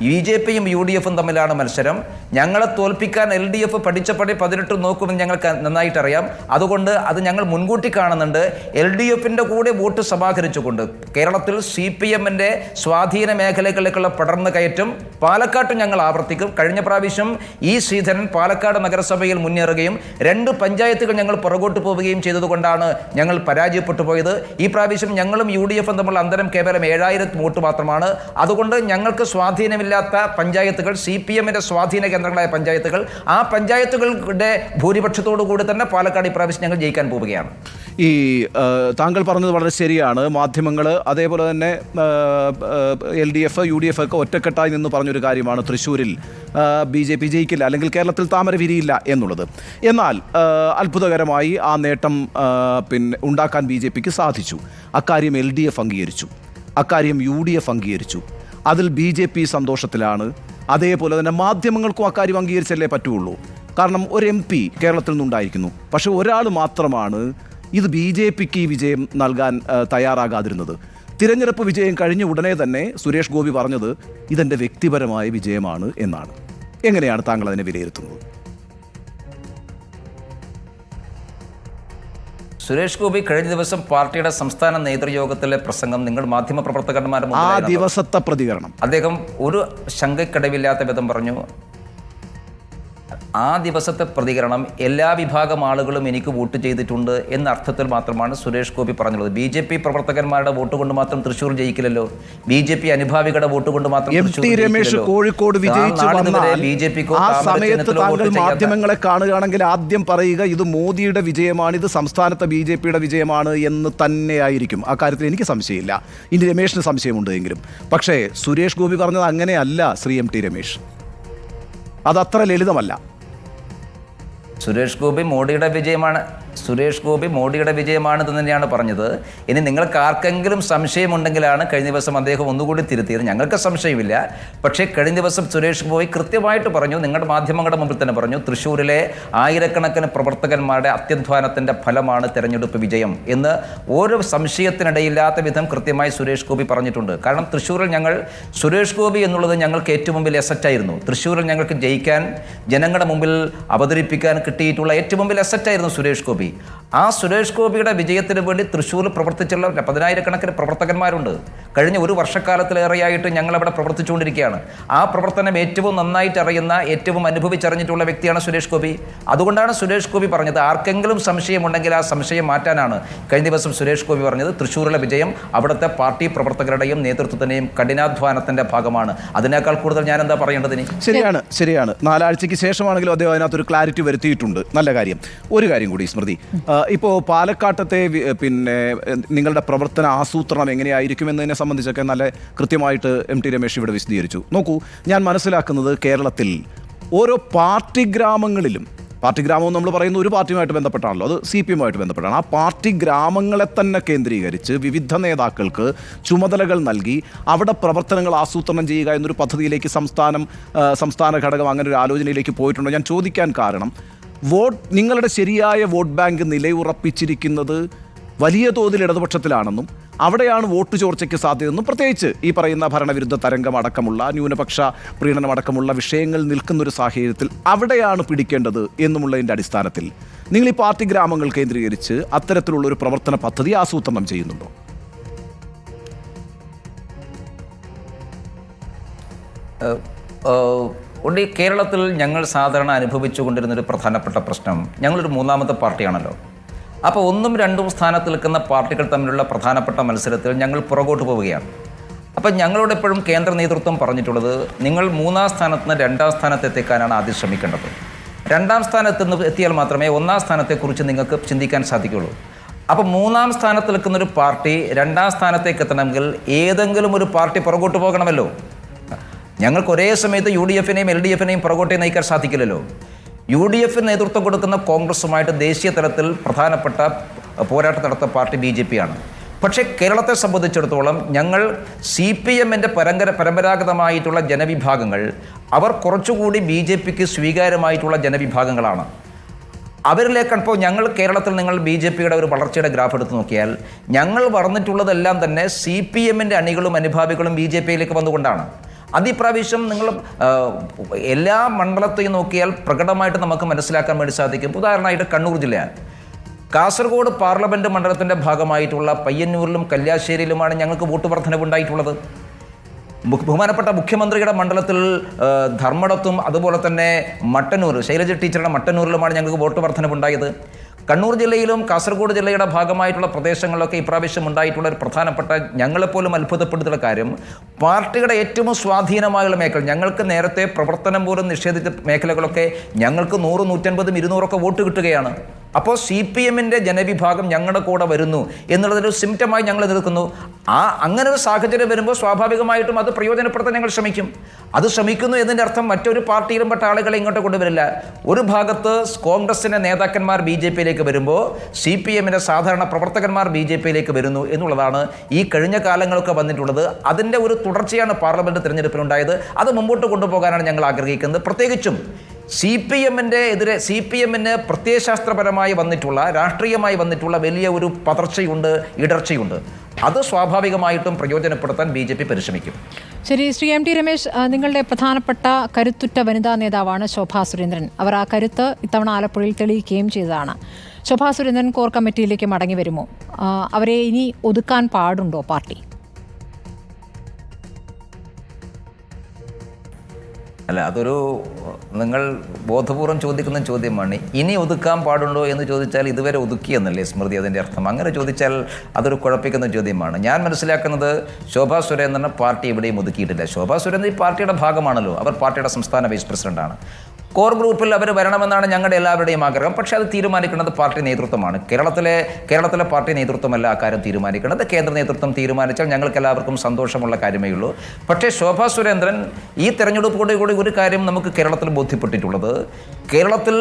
BJPയും UDFും തമ്മിലാണ് മത്സരം. ഞങ്ങളെ തോൽപ്പിക്കാൻ LDF പഠിച്ചപടി 18 നോക്കുമെന്ന് ഞങ്ങൾക്ക് നന്നായിട്ടറിയാം. അതുകൊണ്ട് അത് ഞങ്ങൾ മുൻകൂട്ടി കാണുന്നുണ്ട്. LDFിൻ്റെ കൂടെ വോട്ട് സമാഹരിച്ചുകൊണ്ട് കേരളത്തിൽ CPMൻ്റെ സ്വാധീന മേഖലകളിലേക്കുള്ള പടർന്നു കയറ്റം പാലക്കാട്ടും ഞങ്ങൾ ആവർത്തിക്കും. കഴിഞ്ഞ പ്രാവശ്യം ശ്രീധരൻ പാലക്കാട് നഗരസഭയിൽ മുന്നേറുകയും 2 പഞ്ചായത്തുകൾ ഞങ്ങൾ പുറകോട്ട് പോവുകയും ചെയ്തതുകൊണ്ടാണ് ഞങ്ങൾ പരാജയപ്പെട്ടു പോയത്. ഈ പ്രാവശ്യം ഞങ്ങളും UDFും തമ്മിലുള്ള അന്തരം കേവലം 7000 വോട്ട് മാത്രമാണ്. അതുകൊണ്ട് ഞങ്ങൾക്ക് സ്വാധീനമില്ലാത്ത പഞ്ചായത്തുകൾ, CPMന്റെ സ്വാധീന കേന്ദ്രങ്ങളായ പഞ്ചായത്തുകൾ, ആ പഞ്ചായത്തുകളുടെ ഭൂരിപക്ഷത്തോടു കൂടി തന്നെ പാലക്കാട് ഇപ്രാവശ്യം ഞങ്ങൾ ജയിക്കാൻ പോവുകയാണ്. ഈ താങ്കൾ പറഞ്ഞത് വളരെ ശരിയാണ്. മാധ്യമങ്ങൾ അതേപോലെ തന്നെ LDF UDF ഒക്കെ ഒറ്റക്കെട്ടായി നിന്ന് പറഞ്ഞൊരു കാര്യമാണ് തൃശ്ശൂരിൽ BJP ജയിക്കില്ല, അല്ലെങ്കിൽ കേരളത്തിൽ താമര വിരിയില്ല എന്നുള്ളത്. എന്നാൽ അത്ഭുതകരമായി ആ നേട്ടം ഉണ്ടാക്കാൻ BJPക്ക് സാധിച്ചു. അക്കാര്യം LDF അംഗീകരിച്ചു, അക്കാര്യം UDF അംഗീകരിച്ചു. അതിൽ BJP സന്തോഷത്തിലാണ്. അതേപോലെ തന്നെ മാധ്യമങ്ങൾക്കും അക്കാര്യം അംഗീകരിച്ചല്ലേ പറ്റുള്ളൂ. കാരണം ഒരു MP കേരളത്തിൽ നിന്നുണ്ടായിരിക്കുന്നു, പക്ഷെ ഒരാൾ മാത്രമാണ് ഇത് BJPക്ക് ഈ വിജയം നൽകാൻ തയ്യാറാകാതിരുന്നത്. തിരഞ്ഞെടുപ്പ് വിജയം കഴിഞ്ഞ ഉടനെ തന്നെ സുരേഷ് ഗോപി പറഞ്ഞത് ഇതെൻ്റെ വ്യക്തിപരമായ വിജയമാണ് എന്നാണ്. എങ്ങനെയാണ് താങ്കൾ അതിനെ വിലയിരുത്തുന്നത്? സുരേഷ് ഗോപി കഴിഞ്ഞ ദിവസം പാർട്ടിയുടെ സംസ്ഥാന നേതൃയോഗത്തിലെ പ്രസംഗം നിങ്ങൾ മാധ്യമപ്രവർത്തകന്മാരുടെ ആ ദിവസത്തെ പ്രതികരണം അദ്ദേഹം ഒരു ശങ്കക്കടവില്ലാത്ത വിധം പറഞ്ഞു. ആ ദിവസത്തെ പ്രതികരണം എല്ലാ വിഭാഗം ആളുകളും എനിക്ക് വോട്ട് ചെയ്തിട്ടുണ്ട് എന്ന അർത്ഥത്തിൽ മാത്രമാണ് സുരേഷ് ഗോപി പറഞ്ഞുള്ളത്. BJP പ്രവർത്തകന്മാരുടെ വോട്ട് കൊണ്ട് മാത്രം തൃശ്ശൂർ ജയിക്കില്ലല്ലോ, BJP അനുഭാവികളുടെ വോട്ട് കൊണ്ട് മാത്രം. MT രമേശ് കോഴിക്കോട് വിജയിച്ചു ആ സമയത്ത് താങ്കൾ മാധ്യമങ്ങളെ കാണുകയാണെങ്കിൽ ആദ്യം പറയുക ഇത് മോദിയുടെ വിജയമാണ്, ഇത് സംസ്ഥാനത്തെ BJPയുടെ വിജയമാണ് എന്ന് തന്നെയായിരിക്കും. ആ കാര്യത്തിൽ എനിക്ക് സംശയമില്ല. ഇനി രമേശിന് സംശയമുണ്ട് എങ്കിലും. പക്ഷേ സുരേഷ് ഗോപി പറഞ്ഞത് അങ്ങനെയല്ല. ശ്രീ MT രമേശ്, അതത്ര ലളിതമല്ല. സുരേഷ് ഗോപി മോഡിയുടെ വിജയമാണെന്ന് തന്നെയാണ് പറഞ്ഞത്. ഇനി നിങ്ങൾക്ക് ആർക്കെങ്കിലും സംശയമുണ്ടെങ്കിലാണ് കഴിഞ്ഞ ദിവസം അദ്ദേഹം ഒന്നുകൂടി തിരുത്തിയത്. ഞങ്ങൾക്ക് സംശയമില്ല. പക്ഷേ കഴിഞ്ഞ ദിവസം സുരേഷ് ഗോപി കൃത്യമായിട്ട് പറഞ്ഞു, നിങ്ങളുടെ മാധ്യമങ്ങളുടെ മുമ്പിൽ തന്നെ പറഞ്ഞു, തൃശ്ശൂരിലെ ആയിരക്കണക്കിന് പ്രവർത്തകന്മാരുടെ അത്യധ്വാനത്തിൻ്റെ ഫലമാണ് തെരഞ്ഞെടുപ്പ് വിജയം എന്ന് ഓരോ സംശയത്തിനിടയില്ലാത്ത വിധം കൃത്യമായി സുരേഷ് ഗോപി പറഞ്ഞിട്ടുണ്ട്. കാരണം തൃശ്ശൂരിൽ സുരേഷ് ഗോപി എന്നുള്ളത് ഞങ്ങൾക്ക് ഏറ്റവും മുമ്പിൽ അസറ്റായിരുന്നു. തൃശ്ശൂരിൽ ഞങ്ങൾക്ക് ജയിക്കാൻ, ജനങ്ങളുടെ മുമ്പിൽ അവതരിപ്പിക്കാൻ കിട്ടിയിട്ടുള്ള ഏറ്റവും മുമ്പിൽ അസറ്റായിരുന്നു സുരേഷ് ഗോപി. ആ സുരേഷ് ഗോപിയുടെ വിജയത്തിന് വേണ്ടി തൃശ്ശൂരിൽ പ്രവർത്തിച്ചുള്ള 10,000-കണക്കിന് പ്രവർത്തകന്മാരുണ്ട്. കഴിഞ്ഞ ഒരു വർഷക്കാലത്തിലേറെയായിട്ട് ഞങ്ങളവിടെ പ്രവർത്തിച്ചുകൊണ്ടിരിക്കുകയാണ്. ആ പ്രവർത്തനം ഏറ്റവും നന്നായിട്ട് അറിയുന്ന, ഏറ്റവും അനുഭവിച്ചറിഞ്ഞിട്ടുള്ള വ്യക്തിയാണ് സുരേഷ് ഗോപി. അതുകൊണ്ടാണ് സുരേഷ് ഗോപി പറഞ്ഞത് ആർക്കെങ്കിലും സംശയമുണ്ടെങ്കിൽ ആ സംശയം മാറ്റാനാണ് കഴിഞ്ഞ ദിവസം സുരേഷ് ഗോപി പറഞ്ഞത്. തൃശ്ശൂരിലെ വിജയം അവിടുത്തെ പാർട്ടി പ്രവർത്തകരുടെയും നേതൃത്വത്തിൻ്റെയും കഠിനാധ്വാനത്തിൻ്റെ ഭാഗമാണ്. അതിനേക്കാൾ കൂടുതൽ ഞാൻ എന്താ പറയേണ്ടതിന്? ശരിയാണ്. 4 ആഴ്ചയ്ക്ക് ശേഷമാണെങ്കിലും അദ്ദേഹം അതിനകത്തൊരു ക്ലാരിറ്റി വരുത്തിയിട്ടുണ്ട്. നല്ല കാര്യം. ഒരു കാര്യം കൂടി സ്മൃതി, ഇപ്പോൾ പാലക്കാട്ടത്തെ നിങ്ങളുടെ പ്രവർത്തന ആസൂത്രണം എങ്ങനെയായിരിക്കുമെന്നതിനെ സംബന്ധിച്ചൊക്കെ നല്ല കൃത്യമായിട്ട് MT രമേശ് ഇവിടെ വിശദീകരിച്ചു. നോക്കൂ, ഞാൻ മനസ്സിലാക്കുന്നത് കേരളത്തിൽ ഓരോ പാർട്ടി ഗ്രാമങ്ങളിലും പാർട്ടി ഗ്രാമം നമ്മൾ പറയുന്ന ഒരു പാർട്ടിയുമായിട്ട് ബന്ധപ്പെട്ടാണല്ലോ, അത് CPM ആയിട്ട് ബന്ധപ്പെട്ടാണ്. ആ പാർട്ടി ഗ്രാമങ്ങളെ തന്നെ കേന്ദ്രീകരിച്ച് വിവിധ നേതാക്കൾക്ക് ചുമതലകൾ നൽകി അവിടെ പ്രവർത്തനങ്ങൾ ആസൂത്രണം ചെയ്യുക എന്നൊരു പദ്ധതിയിലേക്ക് സംസ്ഥാന ഘടകം അങ്ങനെ ഒരു ആലോചനയിലേക്ക് പോയിട്ടുണ്ടോ? ഞാൻ ചോദിക്കാൻ കാരണം, നിങ്ങളുടെ ശരിയായ വോട്ട് ബാങ്ക് നിലയുറപ്പിച്ചിരിക്കുന്നത് വലിയ തോതിൽ ഇടതുപക്ഷത്തിലാണെന്നും അവിടെയാണ് വോട്ട് ചോർച്ചയ്ക്ക് സാധ്യതയെന്നും, പ്രത്യേകിച്ച് ഈ പറയുന്ന ഭരണവിരുദ്ധ തരംഗം അടക്കമുള്ള ന്യൂനപക്ഷ പ്രീണനമടക്കമുള്ള വിഷയങ്ങൾ നിൽക്കുന്നൊരു സാഹചര്യത്തിൽ അവിടെയാണ് പിടിക്കേണ്ടത് എന്നുമുള്ളതിൻ്റെ അടിസ്ഥാനത്തിൽ നിങ്ങൾ ഈ പാർട്ടി ഗ്രാമങ്ങൾ കേന്ദ്രീകരിച്ച് അത്തരത്തിലുള്ള ഒരു പ്രവർത്തന പദ്ധതി ആസൂത്രണം ചെയ്യുന്നുണ്ടോ? ഉണ്ട്. കേരളത്തിൽ ഞങ്ങൾ സാധാരണ അനുഭവിച്ചു കൊണ്ടിരുന്നൊരു പ്രധാനപ്പെട്ട പ്രശ്നം, ഞങ്ങളൊരു മൂന്നാമത്തെ പാർട്ടിയാണല്ലോ. അപ്പോൾ 1ഉം 2ഉം സ്ഥാനത്ത് നിൽക്കുന്ന പാർട്ടികൾ തമ്മിലുള്ള പ്രധാനപ്പെട്ട മത്സരത്തിൽ ഞങ്ങൾ പുറകോട്ട് പോവുകയാണ്. അപ്പം ഞങ്ങളോട് എപ്പോഴും കേന്ദ്ര നേതൃത്വം പറഞ്ഞിട്ടുള്ളത്, നിങ്ങൾ 3ാം സ്ഥാനത്ത് നിന്ന് 2ാം സ്ഥാനത്ത് എത്തിക്കാനാണ് ആദ്യം ശ്രമിക്കേണ്ടത്. 2ാം സ്ഥാനത്ത് നിന്ന് എത്തിയാൽ മാത്രമേ 1ാം സ്ഥാനത്തെക്കുറിച്ച് നിങ്ങൾക്ക് ചിന്തിക്കാൻ സാധിക്കുകയുള്ളൂ. അപ്പോൾ 3ാം സ്ഥാനത്ത് നിൽക്കുന്നൊരു പാർട്ടി 2ാം സ്ഥാനത്തേക്ക് എത്തണമെങ്കിൽ ഏതെങ്കിലും ഒരു പാർട്ടി പുറകോട്ട് പോകണമല്ലോ. ഞങ്ങൾക്ക് ഒരേ സമയത്ത് UDF-നെയും LDF-നെയും പുറകോട്ടേ നയിക്കാൻ സാധിക്കില്ലല്ലോ. UDF നേതൃത്വം കൊടുക്കുന്ന കോൺഗ്രസുമായിട്ട് ദേശീയ തലത്തിൽ പ്രധാനപ്പെട്ട പോരാട്ടം നടത്തുന്ന പാർട്ടി BJP ആണ്. പക്ഷേ കേരളത്തെ സംബന്ധിച്ചിടത്തോളം ഞങ്ങൾ CPM-ൻ്റെ പരമ്പരാഗതമായിട്ടുള്ള ജനവിഭാഗങ്ങൾ, അവർ കുറച്ചുകൂടി BJP-ക്ക് സ്വീകാര്യമായിട്ടുള്ള ജനവിഭാഗങ്ങളാണ്. അവരിലേക്കാണ് ഇപ്പോൾ ഞങ്ങൾ കേരളത്തിൽ നിങ്ങൾ BJP-യുടെ ഒരു വളർച്ചയുടെ ഗ്രാഫ് എടുത്ത് നോക്കിയാൽ ഞങ്ങൾ വളർന്നിട്ടുള്ളതെല്ലാം തന്നെ CPM-ൻ്റെ അണികളും അനുഭാവികളും BJP-യിലേക്ക് വന്നുകൊണ്ടാണ്. അതിപ്രാവശ്യം നിങ്ങൾ എല്ലാ മണ്ഡലത്തെയും നോക്കിയാൽ പ്രകടമായിട്ട് നമുക്ക് മനസ്സിലാക്കാൻ വേണ്ടി സാധിക്കും. ഉദാഹരണമായിട്ട് കണ്ണൂർ ജില്ലയാണ്. കാസർഗോഡ് പാർലമെൻറ്റ് മണ്ഡലത്തിൻ്റെ ഭാഗമായിട്ടുള്ള പയ്യന്നൂരിലും കല്യാശ്ശേരിയിലുമാണ് ഞങ്ങൾക്ക് വോട്ട് വർധനവുണ്ടായിട്ടുള്ളത്. ബഹുമാനപ്പെട്ട മുഖ്യമന്ത്രിയുടെ മണ്ഡലത്തിൽ ധർമ്മടത്തും അതുപോലെ തന്നെ മട്ടന്നൂർ, ശൈലജ ടീച്ചറുടെ മട്ടന്നൂരിലുമാണ് ഞങ്ങൾക്ക് വോട്ട് വർധനവുണ്ടായത്. കണ്ണൂർ ജില്ലയിലും കാസർഗോഡ് ജില്ലയുടെ ഭാഗമായിട്ടുള്ള പ്രദേശങ്ങളിലൊക്കെ ഇപ്രാവശ്യം ഉണ്ടായിട്ടുള്ള ഒരു പ്രധാനപ്പെട്ട, ഞങ്ങളെപ്പോലും അത്ഭുതപ്പെടുത്തുന്ന കാര്യം, പാർട്ടിയുടെ ഏറ്റവും സ്വാധീനമായുള്ള മേഖല, ഞങ്ങൾക്ക് നേരത്തെ പ്രവർത്തനം പോലും നിഷേധിച്ച മേഖലകളൊക്കെ ഞങ്ങൾക്ക് 100, 150, 200 വോട്ട് കിട്ടുകയാണ്. അപ്പോൾ CPM-ൻ്റെ ജനവിഭാഗം ഞങ്ങളുടെ കൂടെ വരുന്നു എന്നുള്ളതൊരു സിംറ്റമായി ഞങ്ങൾ നിൽക്കുന്നു. അങ്ങനെ ഒരു സാഹചര്യം വരുമ്പോൾ സ്വാഭാവികമായിട്ടും അത് പ്രയോജനപ്പെടുത്താൻ ഞങ്ങൾ ശ്രമിക്കും. അത് ശ്രമിക്കുന്നു എന്നതിൻ്റെ അർത്ഥം മറ്റൊരു പാർട്ടിയിലും പെട്ട ആളുകളെ ഇങ്ങോട്ട് കൊണ്ടുവരില്ല. ഒരു ഭാഗത്ത് കോൺഗ്രസിൻ്റെ നേതാക്കന്മാർ BJP-യിലേക്ക് വരുമ്പോൾ CPM-ൻ്റെ സാധാരണ പ്രവർത്തകന്മാർ BJP-യിലേക്ക് വരുന്നു എന്നുള്ളതാണ് ഈ കഴിഞ്ഞ കാലങ്ങളൊക്കെ വന്നിട്ടുള്ളത്. അതിൻ്റെ ഒരു തുടർച്ചയാണ് പാർലമെൻറ്റ് തിരഞ്ഞെടുപ്പിലുണ്ടായത്. അത് മുമ്പോട്ട് കൊണ്ടുപോകാനാണ് ഞങ്ങൾ ആഗ്രഹിക്കുന്നത്. പ്രത്യേകിച്ചും CPM-ന് പ്രത്യയശാസ്ത്രപരമായി വന്നിട്ടുള്ള, രാഷ്ട്രീയമായി വന്നിട്ടുള്ള വലിയ ഒരു പതർച്ചയുണ്ട്, ഇടർച്ചയുണ്ട്. അത് സ്വാഭാവികമായിട്ടും പ്രയോജനപ്പെടുത്താൻ BJP പരിശ്രമിക്കും. ശരി, ശ്രീ MT രമേശ്, നിങ്ങളുടെ പ്രധാനപ്പെട്ട കരുത്തുറ്റ വനിതാ നേതാവാണ് ശോഭാ സുരേന്ദ്രൻ. അവർ ആ കരുത്ത് ഇത്തവണ ആലപ്പുഴയിൽ തെളിയിക്കുകയും ചെയ്തതാണ്. ശോഭാ സുരേന്ദ്രൻ കോർ കമ്മിറ്റിയിലേക്ക് മടങ്ങി വരുമോ? അവരെ ഇനി ഒതുക്കാൻ പാടുണ്ടോ പാർട്ടി? അല്ല, അതൊരു നിങ്ങൾ ബോധപൂർവം ചോദിക്കുന്ന ചോദ്യമാണ്. ഇനി ഒതുക്കാൻ പാടുണ്ടോ എന്ന് ചോദിച്ചാൽ ഇതുവരെ ഒതുക്കിയെന്നല്ലേ സ്മൃതി അതിൻ്റെ അർത്ഥം? അങ്ങനെ ചോദിച്ചാൽ അതൊരു കുഴപ്പിക്കുന്ന ചോദ്യമാണ്. ഞാൻ മനസ്സിലാക്കുന്നത് ശോഭാ സുരേന്ദ്രനെ പാർട്ടി എവിടെയും ഒതുക്കിയിട്ടില്ല. ശോഭാ സുരേന്ദ്രൻ ഈ പാർട്ടിയുടെ ഭാഗമാണല്ലോ. അവർ പാർട്ടിയുടെ സംസ്ഥാന വൈസ് പ്രസിഡന്റാണ്. കോർ ഗ്രൂപ്പിൽ അവർ വരണമെന്നാണ് ഞങ്ങളുടെ എല്ലാവരുടെയും ആഗ്രഹം. പക്ഷേ അത് തീരുമാനിക്കുന്നത് പാർട്ടി നേതൃത്വമാണ്. കേരളത്തിലെ പാർട്ടി നേതൃത്വമല്ല ആ കാര്യം തീരുമാനിക്കുന്നത്. കേന്ദ്ര നേതൃത്വം തീരുമാനിച്ചാൽ ഞങ്ങൾക്ക് എല്ലാവർക്കും സന്തോഷമുള്ള കാര്യമേ ഉള്ളൂ. പക്ഷേ ശോഭാ സുരേന്ദ്രൻ ഈ തെരഞ്ഞെടുപ്പോടെ കൂടി ഒരു കാര്യം നമുക്ക് കേരളത്തിൽ ബോധ്യപ്പെട്ടിട്ടുള്ളത്, കേരളത്തിൽ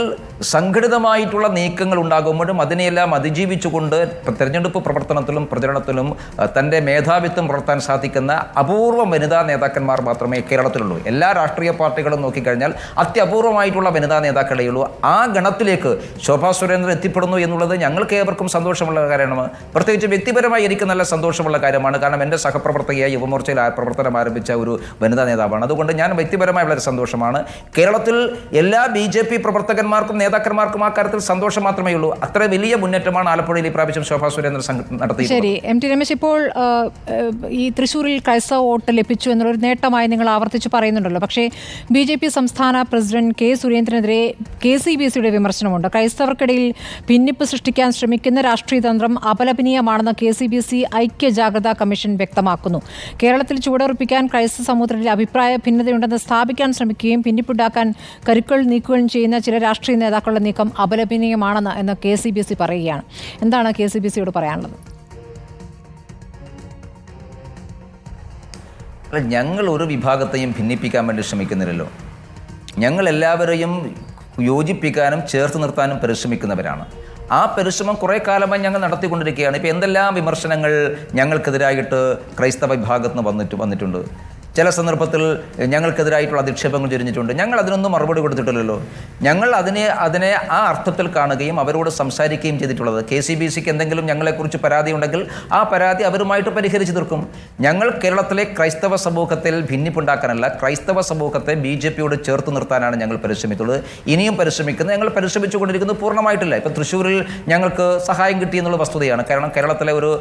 സംഘടിതമായിട്ടുള്ള നീക്കങ്ങൾ ഉണ്ടാകുമ്പോഴും അതിനെയെല്ലാം അതിജീവിച്ചുകൊണ്ട് തെരഞ്ഞെടുപ്പ് പ്രവർത്തനത്തിലും പ്രചരണത്തിലും തൻ്റെ മേധാവിത്വം പുലർത്താൻ സാധിക്കുന്ന അപൂർവം വനിതാ നേതാക്കന്മാർ മാത്രമേ കേരളത്തിലുള്ളൂ. എല്ലാ രാഷ്ട്രീയ പാർട്ടികളും നോക്കിക്കഴിഞ്ഞാൽ അത്യപൂർവമായിട്ടുള്ള വനിതാ നേതാക്കളേ ഉള്ളൂ. ആ ഗണത്തിലേക്ക് ശോഭാ സുരേന്ദ്രൻ എത്തിപ്പെടുന്നു എന്നുള്ളത് ഞങ്ങൾക്ക് ഏവർക്കും സന്തോഷമുള്ള കാര്യമാണ്. പ്രത്യേകിച്ച് വ്യക്തിപരമായി എനിക്ക് നല്ല സന്തോഷമുള്ള കാര്യമാണ്. കാരണം എൻ്റെ സഹപ്രവർത്തകയായി യുവമോർച്ചയിൽ പ്രവർത്തനം ആരംഭിച്ച ഒരു വനിതാ നേതാവാണ്. അതുകൊണ്ട് ഞാൻ വ്യക്തിപരമായി വളരെ സന്തോഷമാണ്. കേരളത്തിൽ എല്ലാ BJP പ്രവർത്തകന്മാർക്കും നേതാക്കന്മാർക്കും ആ കാര്യത്തിൽ സന്തോഷം മാത്രമേ ഉള്ളൂ. അത്ര വലിയ മുന്നേറ്റമാണ് ആലപ്പുഴയിൽ ഈ പ്രാവശ്യം ശോഭാ സുരേന്ദ്രൻ നടത്തിയത്. ശരി, MT രമേശ്, ഇപ്പോൾ ഈ തൃശ്ശൂരിൽ ക്രൈസ്തവ വോട്ട് ലഭിച്ചു എന്നുള്ളൊരു നേട്ടമായി നിങ്ങൾ ആവർത്തിച്ച് പറയുന്നുണ്ടല്ലോ. പക്ഷേ BJP സംസ്ഥാന പ്രസിഡന്റ് K. സുരേന്ദ്രനെതിരെ KCBC-യുടെ വിമർശനമുണ്ട്. ക്രൈസ്തവർക്കിടയിൽ ഭിന്നിപ്പ് സൃഷ്ടിക്കാൻ ശ്രമിക്കുന്ന രാഷ്ട്രീയ തന്ത്രം അപലപനീയമാണെന്ന് KCBC ഐക്യ ജാഗ്രതാ കമ്മീഷൻ വ്യക്തമാക്കുന്നു. കേരളത്തിൽ ചുവടുറപ്പിക്കാൻ ക്രൈസ്തവ സമൂഹത്തിൽ അഭിപ്രായ ഭിന്നതയുണ്ടെന്ന് സ്ഥാപിക്കാൻ ശ്രമിക്കുകയും ഭിന്നിപ്പുണ്ടാക്കാൻ കരുക്കൾ നീക്കുകയും ചെയ്യുന്ന ചില രാഷ്ട്രീയ നേതാക്കളുടെ നീക്കം അപലപനീയമാണെന്ന് എന്ന് KCBC പറയുകയാണ്. എന്താണ് KCBC-യോട് പറയാനുള്ളത്? ഞങ്ങൾ ഒരു വിഭാഗത്തെയും ഭിന്നിപ്പിക്കാൻ വേണ്ടി ശ്രമിക്കുന്നില്ലല്ലോ. ഞങ്ങൾ എല്ലാവരെയും യോജിപ്പിക്കാനും ചേർത്ത് നിർത്താനും പരിശ്രമിക്കുന്നവരാണ്. ആ പരിശ്രമം കുറേ കാലമായി ഞങ്ങൾ നടത്തിക്കൊണ്ടിരിക്കുകയാണ്. ഇപ്പോൾ എന്തെല്ലാം വിമർശനങ്ങൾ ഞങ്ങൾക്കെതിരായിട്ട് ക്രൈസ്തവ വിഭാഗത്ത് നിന്ന് വന്നിട്ടുണ്ട്. ചില സന്ദർഭത്തിൽ ഞങ്ങൾക്കെതിരായിട്ടുള്ള അധിക്ഷേപങ്ങൾ ചൊരിഞ്ഞിട്ടുണ്ട്. ഞങ്ങൾ അതിനൊന്നും മറുപടി കൊടുത്തിട്ടില്ലല്ലോ. ഞങ്ങൾ അതിനെ ആ അർത്ഥത്തിൽ കാണുകയും അവരോട് സംസാരിക്കുകയും ചെയ്തിട്ടുള്ളത്. KCBCക്ക് എന്തെങ്കിലും ഞങ്ങളെക്കുറിച്ച് പരാതി ഉണ്ടെങ്കിൽ ആ പരാതി അവരുമായിട്ട് പരിഹരിച്ച് തീർക്കും. ഞങ്ങൾ കേരളത്തിലെ ക്രൈസ്തവ സമൂഹത്തിൽ ഭിന്നിപ്പുണ്ടാക്കാനല്ല, ക്രൈസ്തവ സമൂഹത്തെ BJPയോട് ചേർത്ത് നിർത്താനാണ് ഞങ്ങൾ പരിശ്രമിച്ചുള്ളത്. ഇനിയും പരിശ്രമിക്കുന്നത്. ഞങ്ങൾ പരിശ്രമിച്ചുകൊണ്ടിരിക്കുന്നത് പൂർണ്ണമായിട്ടില്ല. ഇപ്പോൾ തൃശ്ശൂരിൽ ഞങ്ങൾക്ക് സഹായം കിട്ടിയെന്നുള്ള വസ്തുതയാണ്. കാരണം കേരളത്തിലെ ഒരു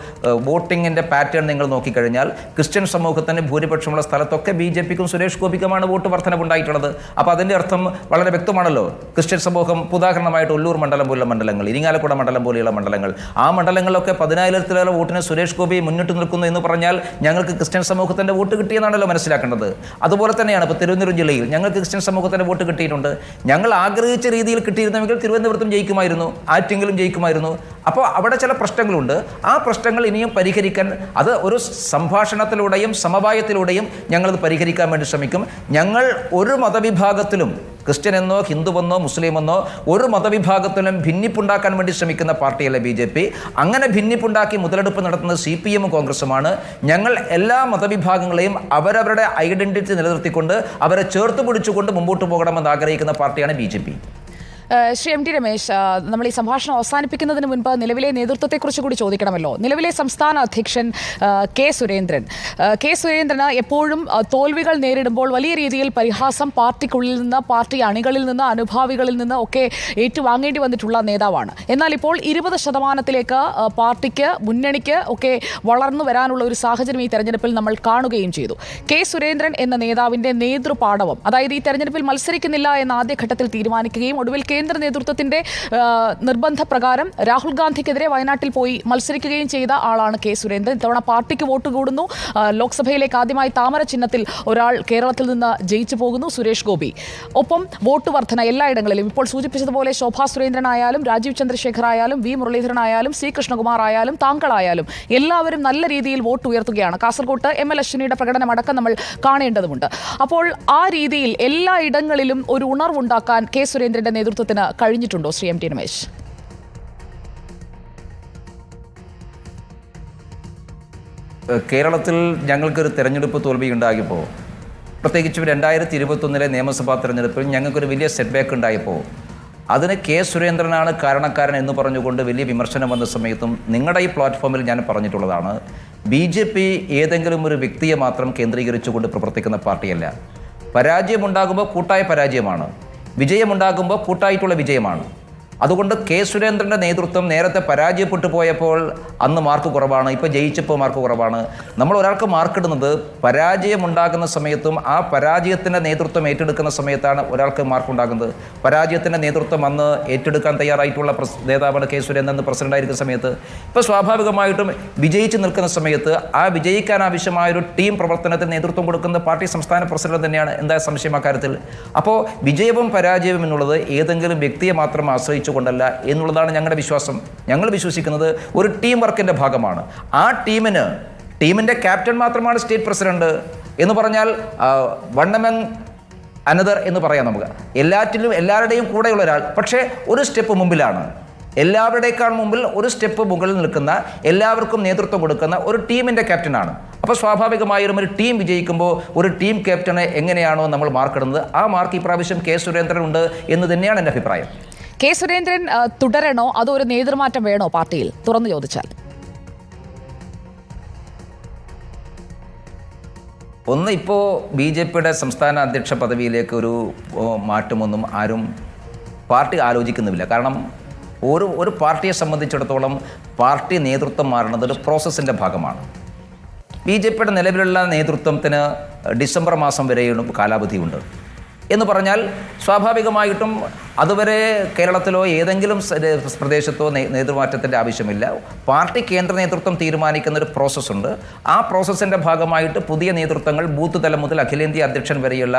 വോട്ടിങ്ങിൻ്റെ പാറ്റേൺ നിങ്ങൾ നോക്കിക്കഴിഞ്ഞാൽ ക്രിസ്ത്യൻ സമൂഹത്തിന് ഭൂരിപക്ഷമുള്ള സ്ഥലത്തൊക്കെ BJPക്കും സുരേഷ് ഗോപിക്കുമാണ് വോട്ട് വർധനവുണ്ടായിട്ടുള്ളത്. അപ്പോൾ അതിൻ്റെ അർത്ഥം വളരെ വ്യക്തമാണല്ലോ. ക്രിസ്ത്യൻ സമൂഹം ഉദാഹരണമായിട്ട് ഒല്ലൂർ മണ്ഡലം പോലുള്ള മണ്ഡലങ്ങൾ, ഇരിങ്ങാലക്കുട മണ്ഡലം പോലെയുള്ള മണ്ഡലങ്ങൾ, ആ മണ്ഡലങ്ങളിലൊക്കെ 10,000-ലേറെ വോട്ടിന് സുരേഷ് ഗോപി മുന്നിട്ട് നിൽക്കുന്നു എന്ന് പറഞ്ഞാൽ ഞങ്ങൾക്ക് ക്രിസ്ത്യൻ സമൂഹത്തിൻ്റെ വോട്ട് കിട്ടിയെന്നാണല്ലോ മനസ്സിലാക്കേണ്ടത്. അതുപോലെ തന്നെയാണ് ഇപ്പോൾ തിരുവനന്തപുരം ജില്ലയിൽ ഞങ്ങൾക്ക് ക്രിസ്ത്യൻ സമൂഹത്തിൻ്റെ വോട്ട് കിട്ടിയിട്ടുണ്ട്. ഞങ്ങൾ ആഗ്രഹിച്ച രീതിയിൽ കിട്ടിയിരുന്നെങ്കിൽ തിരുവനന്തപുരത്തും ജയിക്കുമായിരുന്നു, ആറ്റിങ്ങലും ജയിക്കുമായിരുന്നു. അപ്പോൾ അവിടെ ചില പ്രശ്നങ്ങളുണ്ട്. ആ പ്രശ്നങ്ങൾ ഇനിയും പരിഹരിക്കാൻ, അത് ഒരു സംഭാഷണത്തിലൂടെയും സമവായത്തിലൂടെയും ഞങ്ങളത് പരിഹരിക്കാൻ വേണ്ടി ശ്രമിക്കും. ഞങ്ങൾ ഒരു മതവിഭാഗത്തിലും, ക്രിസ്ത്യനെന്നോ ഹിന്ദുവെന്നോ മുസ്ലിമെന്നോ ഒരു മതവിഭാഗത്തിലും ഭിന്നിപ്പുണ്ടാക്കാൻ വേണ്ടി ശ്രമിക്കുന്ന പാർട്ടിയല്ല BJP. അങ്ങനെ ഭിന്നിപ്പുണ്ടാക്കി മുതലെടുപ്പ് നടത്തുന്നത് CPM-ഉം കോൺഗ്രസുമാണ്. ഞങ്ങൾ എല്ലാ മതവിഭാഗങ്ങളെയും അവരവരുടെ ഐഡന്റിറ്റി നിലനിർത്തിക്കൊണ്ട് അവരെ ചേർത്ത് പിടിച്ചുകൊണ്ട് മുമ്പോട്ട് പോകണമെന്ന് ആഗ്രഹിക്കുന്ന പാർട്ടിയാണ് BJP. ശ്രീ MT രമേശ്, നമ്മൾ ഈ സംഭാഷണം അവസാനിപ്പിക്കുന്നതിന് മുൻപ് നിലവിലെ നേതൃത്വത്തെക്കുറിച്ച് കൂടി ചോദിക്കണമല്ലോ. നിലവിലെ സംസ്ഥാന അധ്യക്ഷൻ കെ സുരേന്ദ്രന് എപ്പോഴും തോൽവികൾ നേരിടുമ്പോൾ വലിയ രീതിയിൽ പരിഹാസം പാർട്ടിക്കുള്ളിൽ നിന്ന്, പാർട്ടി അണികളിൽ നിന്ന്, അനുഭാവികളിൽ നിന്ന് ഒക്കെ ഏറ്റുവാങ്ങേണ്ടി വന്നിട്ടുള്ള നേതാവാണ്. എന്നാൽ ഇപ്പോൾ 20% പാർട്ടിക്ക്, മുന്നണിക്ക് ഒക്കെ വളർന്നു വരാനുള്ള ഒരു സാഹചര്യം ഈ തെരഞ്ഞെടുപ്പിൽ നമ്മൾ കാണുകയും ചെയ്തു. കെ സുരേന്ദ്രൻ എന്ന നേതാവിൻ്റെ നേതൃപാടവം, അതായത് ഈ തെരഞ്ഞെടുപ്പിൽ മത്സരിക്കുന്നില്ല എന്ന ആദ്യഘട്ടത്തിൽ തീരുമാനിക്കുകയും ഒടുവിൽ കേന്ദ്ര നേതൃത്വത്തിന്റെ നിർബന്ധപ്രകാരം രാഹുൽ ഗാന്ധിക്കെതിരെ വയനാട്ടിൽ പോയി മത്സരിക്കുകയും ചെയ്ത ആളാണ് കെ സുരേന്ദ്രൻ. ഇത്തവണ പാർട്ടിക്ക് വോട്ട് കൂടുന്നു. ലോക്സഭയിലേക്ക് ആദ്യമായി താമര ചിഹ്നത്തിൽ ഒരാൾ കേരളത്തിൽ നിന്ന് ജയിച്ചു പോകുന്നു, സുരേഷ് ഗോപി. ഒപ്പം വോട്ട് വർധന എല്ലായിടങ്ങളിലും, ഇപ്പോൾ സൂചിപ്പിച്ചതുപോലെ ശോഭാ സുരേന്ദ്രൻ ആയാലും, രാജീവ് ചന്ദ്രശേഖർ ആയാലും, V മുരളീധരൻ ആയാലും, C കൃഷ്ണകുമാർ ആയാലും, താങ്കളായാലും എല്ലാവരും നല്ല രീതിയിൽ വോട്ട് ഉയർത്തുകയാണ്. കാസർകോട്ട് ML അശ്വിനിയുടെ പ്രകടനം അടക്കം നമ്മൾ കാണേണ്ടതുണ്ട്. അപ്പോൾ ആ രീതിയിൽ എല്ലായിടങ്ങളിലും ഒരു ഉണർവുണ്ടാക്കാൻ കെ സുരേന്ദ്രന്റെ നേതൃത്വത്തിന് കഴിഞ്ഞിട്ടുണ്ടോ ശ്രീ MT രമേശ്? കേരളത്തിൽ ഞങ്ങൾക്കൊരു തെരഞ്ഞെടുപ്പ് തോൽവി ഉണ്ടായപ്പോൾ, പ്രത്യേകിച്ചും 2021 നിയമസഭാ തെരഞ്ഞെടുപ്പിൽ ഞങ്ങൾക്കൊരു വലിയ സെറ്റ് ബാക്ക് ഉണ്ടായപ്പോൾ അതിന് കെ സുരേന്ദ്രനാണ് കാരണക്കാരൻ എന്ന് പറഞ്ഞുകൊണ്ട് വലിയ വിമർശനം വന്ന സമയത്തും നിങ്ങളുടെ ഈ പ്ലാറ്റ്ഫോമിൽ ഞാൻ പറഞ്ഞിട്ടുള്ളതാണ്, BJP ഏതെങ്കിലും ഒരു വ്യക്തിയെ മാത്രം കേന്ദ്രീകരിച്ചുകൊണ്ട് പ്രവർത്തിക്കുന്ന പാർട്ടിയല്ല. പരാജയമുണ്ടാകുമ്പോൾ കൂട്ടായ പരാജയമാണ്, വിജയമുണ്ടാകുമ്പോൾ കൂട്ടായിട്ടുള്ള വിജയമാണ്. അതുകൊണ്ട് കെ സുരേന്ദ്രൻ്റെ നേതൃത്വം നേരത്തെ പരാജയപ്പെട്ടു പോയപ്പോൾ അന്ന് മാർക്ക് കുറവാണ്, ഇപ്പോൾ ജയിച്ചപ്പോൾ മാർക്ക് കുറവാണ്. നമ്മൾ ഒരാൾക്ക് മാർക്കിടുന്നത് പരാജയമുണ്ടാകുന്ന സമയത്തും ആ പരാജയത്തിൻ്റെ നേതൃത്വം ഏറ്റെടുക്കുന്ന സമയത്താണ് ഒരാൾക്ക് മാർക്കുണ്ടാകുന്നത്. പരാജയത്തിൻ്റെ നേതൃത്വം അന്ന് ഏറ്റെടുക്കാൻ തയ്യാറായിട്ടുള്ള നേതാവാണ് കെ സുരേന്ദ്രൻ പ്രസിഡൻ്റായിരിക്കുന്ന സമയത്ത്. ഇപ്പോൾ സ്വാഭാവികമായിട്ടും വിജയിച്ച് നിൽക്കുന്ന സമയത്ത് ആ വിജയിക്കാൻ ആവശ്യമായൊരു ടീം പ്രവർത്തനത്തിന് നേതൃത്വം കൊടുക്കുന്ന പാർട്ടി സംസ്ഥാന പ്രസിഡന്റ് തന്നെയാണ്. എന്താ സംശയം അക്കാര്യത്തിൽ? അപ്പോൾ വിജയവും പരാജയവും എന്നുള്ളത് ഏതെങ്കിലും വ്യക്തിയെ മാത്രം ആശ്രയിച്ചു കൊണ്ടല്ല എന്നുള്ളതാണ് ഞങ്ങളുടെ വിശ്വാസം. ഞങ്ങൾ വിശ്വസിക്കുന്നത് ഒരു ടീം വർക്കിൻ്റെ ഭാഗമാണ്. ആ ടീമിൻ്റെ ക്യാപ്റ്റൻ മാത്രമാണ് സ്റ്റേറ്റ് പ്രസിഡന്റ് എന്ന് പറഞ്ഞാൽ വൺ എമംഗ് അനദർ എന്ന് പറയാം. നമുക്ക് എല്ലാവരുടെയും കൂടെയുള്ള ഒരാൾ, പക്ഷേ ഒരു സ്റ്റെപ്പ് മുമ്പിലാണ്. എല്ലാവരുടേക്കാൾ മുമ്പിൽ ഒരു സ്റ്റെപ്പ് മുകളിൽ നിൽക്കുന്ന, എല്ലാവർക്കും നേതൃത്വം കൊടുക്കുന്ന ഒരു ടീമിൻ്റെ ക്യാപ്റ്റനാണ്. അപ്പോൾ സ്വാഭാവികമായും ഒരു ടീം വിജയിക്കുമ്പോൾ ഒരു ടീം ക്യാപ്റ്റനെ എങ്ങനെയാണോ നമ്മൾ മാർക്കിടുന്നത്, ആ മാർക്ക് ഇപ്രാവശ്യം കെ സുരേന്ദ്രൻ ഉണ്ട് എന്ന് തന്നെയാണ് എൻ്റെ അഭിപ്രായം. കെ സുരേന്ദ്രൻ തുടരണോ അതോ ഒരു നേതൃമാറ്റം വേണോ പാർട്ടിയിൽ, തുറന്നു ചോദിച്ചാൽ? ഒന്ന്, ഇപ്പോൾ BJPയുടെ സംസ്ഥാന അധ്യക്ഷ പദവിയിലേക്ക് ഒരു മാറ്റമൊന്നും ആരും പാർട്ടി ആലോചിക്കുന്നുമില്ല. കാരണം ഒരു പാർട്ടിയെ സംബന്ധിച്ചിടത്തോളം പാർട്ടി നേതൃത്വം മാറുന്നത് ഒരു പ്രോസസ്സിൻ്റെ ഭാഗമാണ്. BJPയുടെ നിലവിലുള്ള നേതൃത്വത്തിന് ഡിസംബർ മാസം വരെയും കാലാവധിയുണ്ട് എന്ന് പറഞ്ഞാൽ സ്വാഭാവികമായിട്ടും അതുവരെ കേരളത്തിലോ ഏതെങ്കിലും പ്രദേശത്തോ നേതൃമാറ്റത്തിൻ്റെ ആവശ്യമില്ല. പാർട്ടി കേന്ദ്ര നേതൃത്വം തീരുമാനിക്കുന്ന ഒരു പ്രോസസ്സുണ്ട്. ആ പ്രോസസ്സിൻ്റെ ഭാഗമായിട്ട് പുതിയ നേതൃത്വങ്ങൾ ബൂത്ത് തലം മുതൽ അഖിലേന്ത്യാ അധ്യക്ഷൻ വരെയുള്ള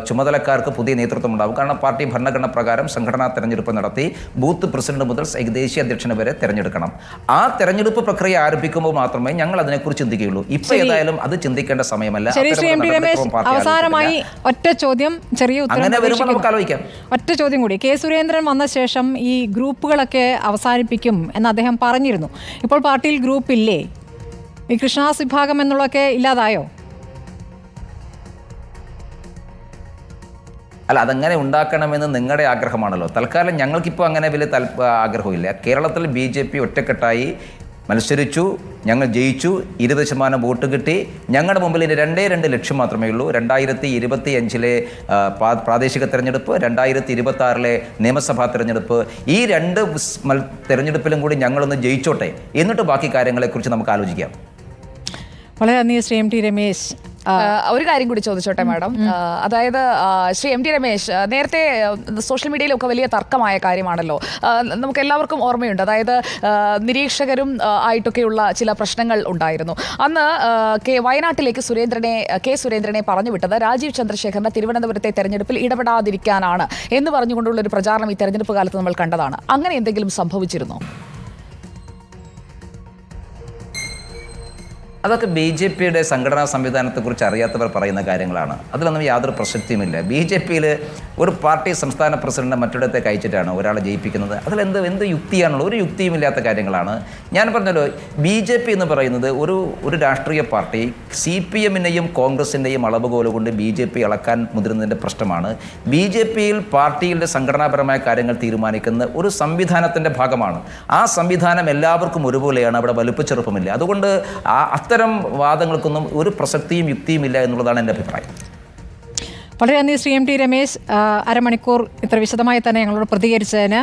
ചുമതലക്കാർക്ക് പുതിയ നേതൃത്വം ഉണ്ടാകും. കാരണം പാർട്ടി ഭരണഘടന പ്രകാരം സംഘടനാ തെരഞ്ഞെടുപ്പ് നടത്തി ബൂത്ത് പ്രസിഡന്റ് മുതൽ ദേശീയ അധ്യക്ഷനെ വരെ തിരഞ്ഞെടുക്കണം. ആ തെരഞ്ഞെടുപ്പ് പ്രക്രിയ ആരംഭിക്കുമ്പോൾ മാത്രമേ ഞങ്ങൾ അതിനെക്കുറിച്ച് ചിന്തിക്കുകയുള്ളൂ. ഇപ്പോൾ ഏതായാലും അത് ചിന്തിക്കേണ്ട സമയമല്ല. അവസാനമായി ഒറ്റ ചോദ്യം, ചെറിയ അങ്ങനെ വരുമ്പോൾ നമുക്ക് ആലോചിക്കാം. ഒറ്റ ചോദ്യം കൂടി. കൂടി. കെ സുരേന്ദ്രൻ വന്ന ശേഷം ഈ ഗ്രൂപ്പുകളൊക്കെ അവസാനിപ്പിക്കും എന്ന് അദ്ദേഹം പറഞ്ഞിരുന്നു. ഇപ്പോൾ പാർട്ടിയിൽ ഗ്രൂപ്പ് ഇല്ലേ? ഈ കൃഷ്ണദാസ് വിഭാഗം എന്നുള്ളതൊക്കെ ഇല്ലാതായോ? അല്ല, അതങ്ങനെ ഉണ്ടാക്കണമെന്ന് നിങ്ങളുടെ ആഗ്രഹമാണല്ലോ. തൽക്കാലം ഞങ്ങൾക്കിപ്പോൾ അങ്ങനെ വലിയ ആഗ്രഹമില്ല. കേരളത്തിൽ BJP ഒറ്റക്കെട്ടായി മത്സരിച്ചു, ഞങ്ങൾ ജയിച്ചു, 20% വോട്ട് കിട്ടി. ഞങ്ങളുടെ മുമ്പിൽ ഇനി 2 ലക്ഷ്യം മാത്രമേ ഉള്ളൂ. 2025 പ്രാദേശിക തെരഞ്ഞെടുപ്പ്, 2026 നിയമസഭാ തെരഞ്ഞെടുപ്പ്. ഈ 2 തെരഞ്ഞെടുപ്പിലും കൂടി ഞങ്ങളൊന്ന് ജയിച്ചോട്ടെ, എന്നിട്ട് ബാക്കി കാര്യങ്ങളെക്കുറിച്ച് നമുക്ക് ആലോചിക്കാം. വളരെ നന്ദി ശ്രീ MT രമേശ്. ഒരു കാര്യം കൂടി ചോദിച്ചോട്ടെ മാഡം. അതായത് ശ്രീ MT രമേശ്, നേരത്തെ സോഷ്യൽ മീഡിയയിലൊക്കെ വലിയ തർക്കമായ കാര്യമാണല്ലോ, നമുക്ക് എല്ലാവർക്കും ഓർമ്മയുണ്ട്. അതായത് നിരീക്ഷകരും ആയിട്ടൊക്കെയുള്ള ചില പ്രശ്നങ്ങൾ ഉണ്ടായിരുന്നു. അന്ന് വയനാട്ടിലേക്ക് കെ സുരേന്ദ്രനെ പറഞ്ഞു വിട്ടത് രാജീവ് ചന്ദ്രശേഖറിന്റെ തിരുവനന്തപുരത്തെ തെരഞ്ഞെടുപ്പിൽ ഇടപെടാതിരിക്കാനാണ് എന്ന് പറഞ്ഞുകൊണ്ടുള്ള ഒരു പ്രചാരണം ഈ തെരഞ്ഞെടുപ്പ് കാലത്ത് നമ്മൾ കണ്ടതാണ്. അങ്ങനെ എന്തെങ്കിലും സംഭവിച്ചിരുന്നോ? അതൊക്കെ BJPയുടെ സംഘടനാ സംവിധാനത്തെക്കുറിച്ച് അറിയാത്തവർ പറയുന്ന കാര്യങ്ങളാണ്. അതിലൊന്നും യാതൊരു പ്രസക്തിയുമില്ല. BJPയിൽ ഒരു പാർട്ടി സംസ്ഥാന പ്രസിഡന്റ് മറ്റിടത്തേക്ക് അയച്ചിട്ടാണ് ഒരാളെ ജയിപ്പിക്കുന്നത്. അതിലെന്ത് യുക്തിയാണുള്ളത്? ഒരു യുക്തിയുമില്ലാത്ത കാര്യങ്ങളാണ്. ഞാൻ പറഞ്ഞല്ലോ, BJP എന്ന് പറയുന്നത് ഒരു രാഷ്ട്രീയ പാർട്ടി CPMനെയും കോൺഗ്രസിൻ്റെയും അളവുകോല് കൊണ്ട് BJP അളക്കാൻ മുതിരുന്നതിൻ്റെ പ്രശ്നമാണ്. BJPയിൽ പാർട്ടിയുടെ സംഘടനാപരമായ കാര്യങ്ങൾ തീരുമാനിക്കുന്ന ഒരു സംവിധാനത്തിൻ്റെ ഭാഗമാണ്. ആ സംവിധാനം എല്ലാവർക്കും ഒരുപോലെയാണ്. അവിടെ വലുപ്പച്ചെറുപ്പമില്ല. അതുകൊണ്ട് അത്തരം വാദങ്ങൾക്കൊന്നും ഒരു പ്രസക്തിയും യുക്തിയും ഇല്ല എന്നുള്ളതാണ് എൻ്റെ അഭിപ്രായം. വളരെ നന്ദി ശ്രീ MT രമേശ്. അരമണിക്കൂർ ഇത്ര വിശദമായി തന്നെ ഞങ്ങളോട് പ്രതികരിച്ചതിന്.